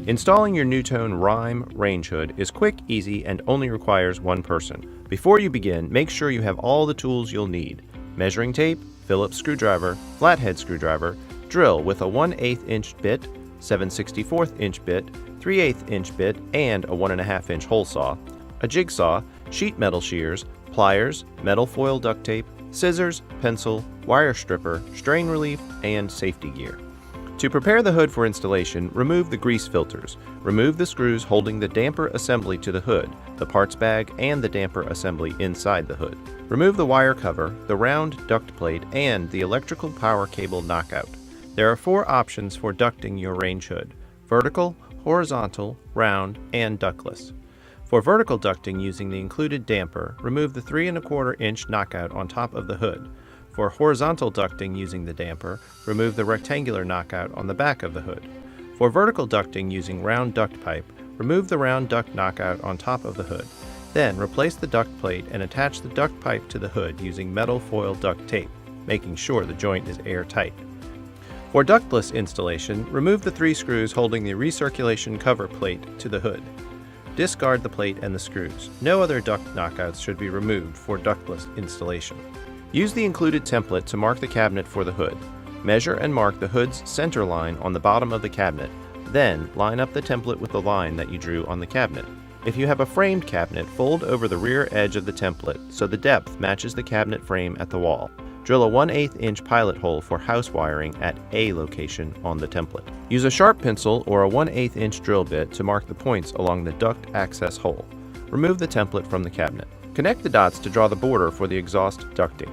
Installing your NuTone Rime range hood is quick, easy, and only requires one person. Before you begin, make sure you have all the tools you'll need: measuring tape, Phillips screwdriver, flathead screwdriver, drill with a 1/8 inch bit, 7/64 inch bit, 3/8 inch bit, and a 1.5 inch hole saw, a jigsaw, sheet metal shears, pliers, metal foil duct tape, scissors, pencil, wire stripper, strain relief, and safety gear. To prepare the hood for installation, remove the grease filters. Remove the screws holding the damper assembly to the hood, the parts bag, and the damper assembly inside the hood. Remove the wire cover, the round duct plate, and the electrical power cable knockout. There are 4 options for ducting your range hood: vertical, horizontal, round, and ductless. For vertical ducting using the included damper, remove the 3¼ inch knockout on top of the hood. For horizontal ducting using the damper, remove the rectangular knockout on the back of the hood. For vertical ducting using round duct pipe, remove the round duct knockout on top of the hood. Then replace the duct plate and attach the duct pipe to the hood using metal foil duct tape, making sure the joint is airtight. For ductless installation, remove the 3 screws holding the recirculation cover plate to the hood. Discard the plate and the screws. No other duct knockouts should be removed for ductless installation. Use the included template to mark the cabinet for the hood. Measure and mark the hood's center line on the bottom of the cabinet. Then, line up the template with the line that you drew on the cabinet. If you have a framed cabinet, fold over the rear edge of the template so the depth matches the cabinet frame at the wall. Drill a 1/8 inch pilot hole for house wiring at A location on the template. Use a sharp pencil or a 1/8 inch drill bit to mark the points along the duct access hole. Remove the template from the cabinet. Connect the dots to draw the border for the exhaust ducting.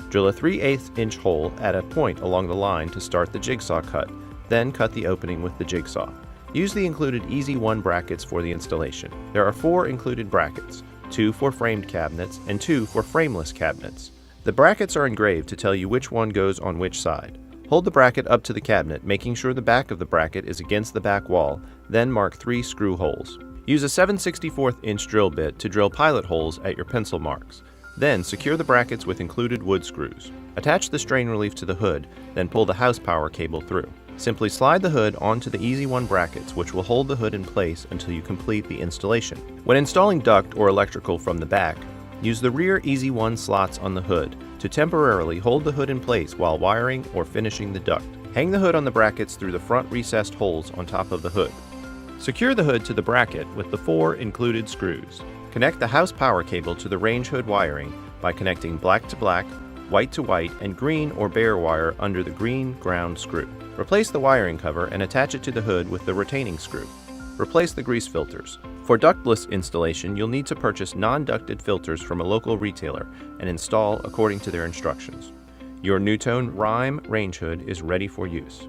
Drill a 3/8 inch hole at a point along the line to start the jigsaw cut, then cut the opening with the jigsaw. Use the included Easy 1 brackets for the installation. There are 4 included brackets, 2 for framed cabinets and 2 for frameless cabinets. The brackets are engraved to tell you which one goes on which side. Hold the bracket up to the cabinet, making sure the back of the bracket is against the back wall, then mark 3 screw holes. Use a 7/64 inch drill bit to drill pilot holes at your pencil marks. Then secure the brackets with included wood screws. Attach the strain relief to the hood, then pull the house power cable through. Simply slide the hood onto the Easy 1 brackets, which will hold the hood in place until you complete the installation. When installing duct or electrical from the back, use the rear Easy 1 slots on the hood to temporarily hold the hood in place while wiring or finishing the duct. Hang the hood on the brackets through the front recessed holes on top of the hood. Secure the hood to the bracket with the 4 included screws. Connect the house power cable to the range hood wiring by connecting black to black, white to white, and green or bare wire under the green ground screw. Replace the wiring cover and attach it to the hood with the retaining screw. Replace the grease filters. For ductless installation, you'll need to purchase non-ducted filters from a local retailer and install according to their instructions. Your NuTone Rime range hood is ready for use.